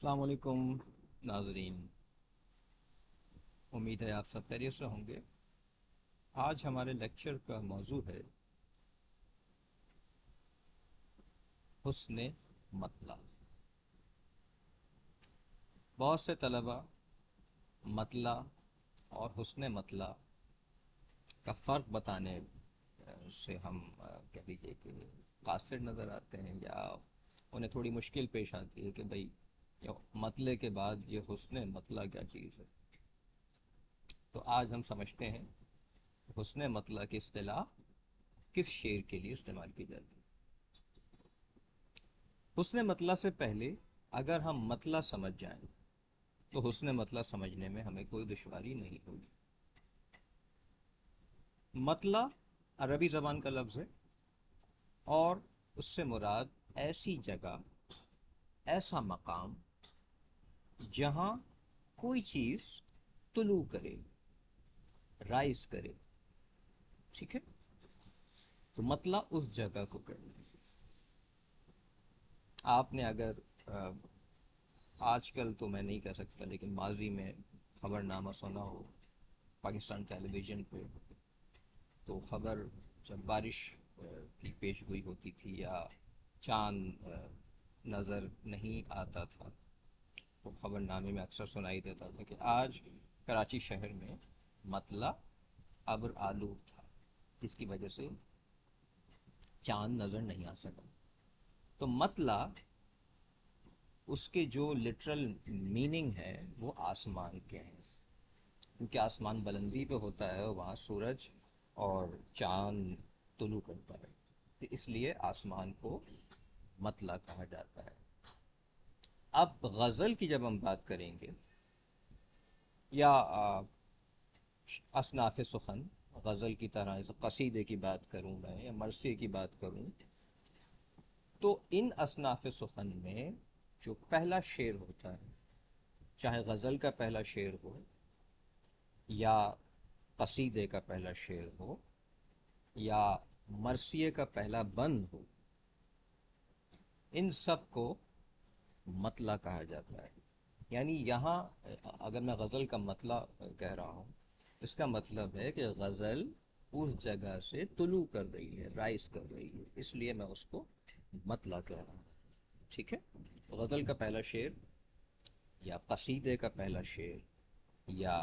السلام علیکم ناظرین، امید ہے آپ سب خیریت سے ہوں گے۔ آج ہمارے لیکچر کا موضوع ہے حسن مطلع۔ بہت سے طلباء مطلع اور حسن مطلع کا فرق بتانے سے ہم کہہ لیجیے کہ قاصر نظر آتے ہیں، یا انہیں تھوڑی مشکل پیش آتی ہے کہ بھئی مطلع کے بعد یہ حسن مطلع کیا چیز ہے۔ تو آج ہم سمجھتے ہیں حسن مطلع کی اصطلاح کس شعر کے لیے استعمال کی جاتی ہے۔ حسن مطلع سے پہلے اگر ہم مطلع سمجھ جائیں تو حسن مطلع سمجھنے میں ہمیں کوئی دشواری نہیں ہوگی۔ مطلع عربی زبان کا لفظ ہے اور اس سے مراد ایسی جگہ، ایسا مقام جہاں کوئی چیز طلوع کرے، رائز کرے، ٹھیک ہے؟ تو مطلع اس جگہ کو کرے۔ آپ نے اگر آج کل تو میں نہیں کہہ سکتا لیکن ماضی میں خبر نامہ سنا ہو پاکستان ٹیلی ویژن پہ، تو خبر جب بارش کی پیش گوئی ہوتی تھی یا چاند نظر نہیں آتا تھا تو خبر نامے میں اکثر سنائی دیتا تھا کہ آج کراچی شہر میں مطلع ابر آلود تھا، جس کی وجہ سے چاند نظر نہیں آ سکا۔ تو مطلع اس کے جو لٹرل میننگ ہے وہ آسمان کے ہیں، کیونکہ آسمان بلندی پہ ہوتا ہے، وہاں سورج اور چاند طلوع کرتا ہے، تو اس لیے آسمان کو مطلع کہا جاتا ہے۔ اب غزل کی جب ہم بات کریں گے یا اصناف سخن، غزل کی طرح جیسے قصیدے کی بات کروں میں یا مرثیے کی بات کروں، تو ان اصناف سخن میں جو پہلا شعر ہوتا ہے، چاہے غزل کا پہلا شعر ہو یا قصیدے کا پہلا شعر ہو یا مرثیے کا پہلا بند ہو، ان سب کو مطلع کہا جاتا ہے۔ یعنی یہاں اگر میں غزل کا مطلع کہہ رہا ہوں، اس کا مطلب ہے کہ غزل اس جگہ سے طلوع کر رہی ہے، رائز کر رہی ہے، اس لیے میں اس کو مطلع کہہ رہا ہوں، ٹھیک ہے؟ تو غزل کا پہلا شعر یا قصیدے کا پہلا شعر یا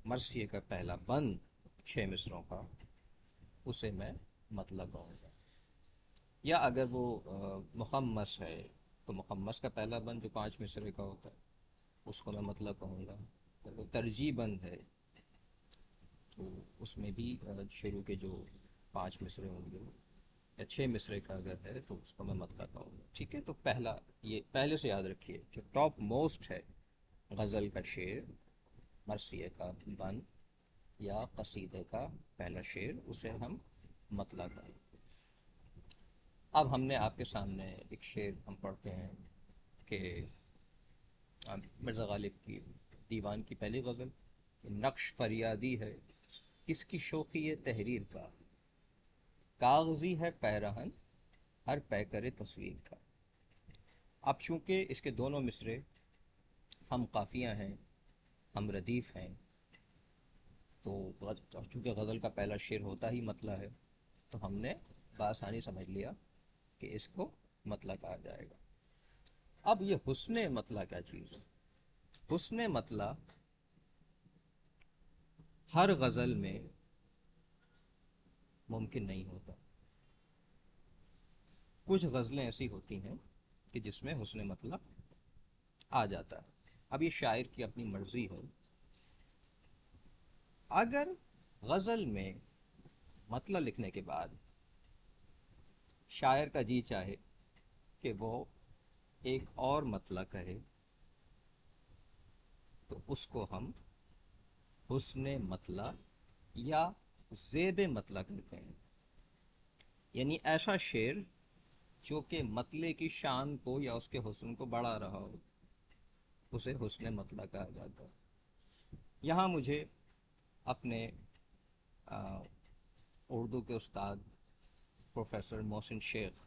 مرثیے کا پہلا بند 6 مصروں کا، اسے میں مطلع کہوں گا۔ یا اگر وہ مخمس ہے تو مخمس کا پہلا بند جو 5 مصرے کا ہوتا ہے اس کو میں مطلع کہوں گا۔ اگر وہ ترجیع بند ہے تو اس میں بھی شروع کے جو 5 مصرے ہوں گے یا 6 مصرے کا اگر ہے تو اس کو میں مطلع کہوں گا، ٹھیک ہے؟ تو پہلا، یہ پہلے سے یاد رکھیے، جو ٹاپ موسٹ ہے غزل کا شعر، مرثیے کا بند یا قصیدے کا پہلا شعر، اسے ہم مطلع کہیں۔ اب ہم نے آپ کے سامنے ایک شعر ہم پڑھتے ہیں کہ مرزا غالب کی دیوان کی پہلی غزل، نقش فریادی ہے کس کی شوخی تحریر کا، کاغذی ہے پیرہن ہر پیکر تصویر کا۔ اب چونکہ اس کے دونوں مصرے ہم قافیہ ہیں، ہم ردیف ہیں، تو چونکہ غزل کا پہلا شعر ہوتا ہی مطلع ہے، تو ہم نے بآسانی سمجھ لیا کہ اس کو مطلع کہا جائے گا۔ اب یہ حسن مطلع کیا چیز ہے؟ حسن مطلع ہر غزل میں ممکن نہیں ہوتا۔ کچھ غزلیں ایسی ہوتی ہیں کہ جس میں حسن مطلع آ جاتا ہے۔ اب یہ شاعر کی اپنی مرضی ہے۔ اگر غزل میں مطلع لکھنے کے بعد شاعر کا جی چاہے کہ وہ ایک اور مطلع کہے تو اس کو ہم حسن مطلع یا زیب مطلع کہتے ہیں۔ یعنی ایسا شعر جو کہ مطلع کی شان کو یا اس کے حسن کو بڑھا رہا ہو، اسے حسن مطلع کہا جاتا ہے۔ یہاں مجھے اپنے اردو کے استاد پروفیسر محسن شیخ،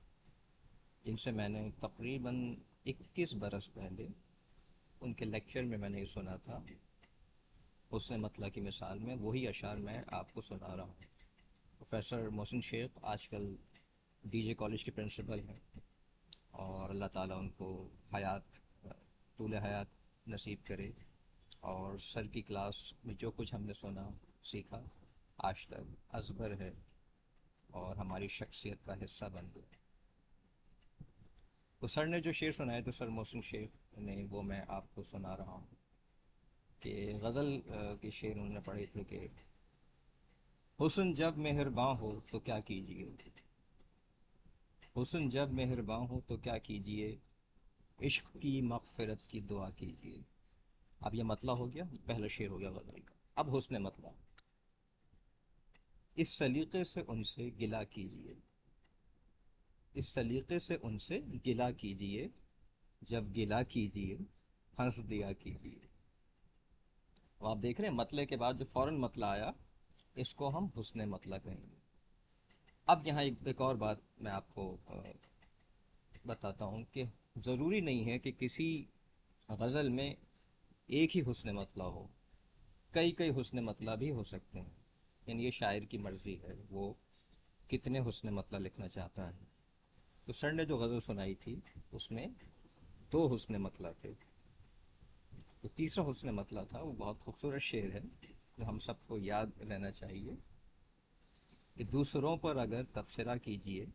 جن سے میں نے تقریباً 21 برس پہلے ان کے لیکچر میں نے یہ سنا تھا، حسن مطلع کی مثال میں وہی اشعار میں آپ کو سنا رہا ہوں۔ پروفیسر محسن شیخ آج کل ڈی جے کالج کے پرنسپل ہیں، اور اللہ تعالیٰ ان کو حیات، طول حیات نصیب کرے، اور سر کی کلاس میں جو کچھ ہم نے سنا سیکھا آج تک ازبر ہے اور ہماری شخصیت کا حصہ بن گیا۔ تو سر نے جو شعر سنائے تو سر محسن شیخ نے وہ میں آپ کو سنا رہا ہوں کہ غزل کے شعر انہوں نے پڑھے تھے کہ حسن جب مہرباں ہو تو کیا کیجیے، حسن جب مہرباں ہو تو کیا کیجیے، عشق کی مغفرت کی دعا کیجیے۔ اب یہ مطلع ہو گیا، پہلا شعر ہو گیا غزل کا۔ اب حسن مطلع، اس سلیقے سے ان سے گلہ کیجیے، اس سلیقے سے ان سے گلہ کیجیے، جب گلہ کیجیے ہنس دیا کیجیے۔ اب آپ دیکھ رہے ہیں مطلع کے بعد جو فوراً مطلع آیا اس کو ہم حسن مطلع کہیں گے۔ اب یہاں ایک اور بات میں آپ کو بتاتا ہوں کہ ضروری نہیں ہے کہ کسی غزل میں ایک ہی حسن مطلع ہو، کئی کئی حسن مطلع بھی ہو سکتے ہیں، یعنی یہ شاعر کی مرضی ہے وہ کتنے حسن مطلع لکھنا چاہتا ہے۔ تو سر نے جو غزل سنائی تھی اس میں دو حسن مطلع تھے۔ تو تیسرا حسن مطلع تھا، وہ بہت خوبصورت شعر ہے جو ہم سب کو یاد رہنا چاہیے کہ دوسروں پر اگر تبصرہ کیجیے،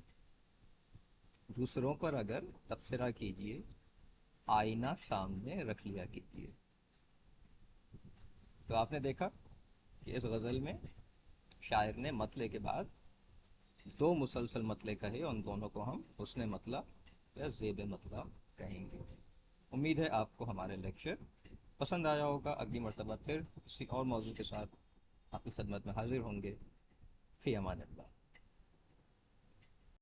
دوسروں پر اگر تبصرہ کیجیے، آئینہ سامنے رکھ لیا کیجیے۔ تو آپ نے دیکھا کہ اس غزل میں شاعر نے مطلع کے بعد دو مسلسل مطلع کہے، ان دونوں کو ہم حسن مطلع یا زیب مطلع کہیں گے۔ امید ہے آپ کو ہمارے لیکچر پسند آیا ہوگا۔ اگلی مرتبہ پھر کسی اور موضوع کے ساتھ آپ کی خدمت میں حاضر ہوں گے۔ فی امان اللہ۔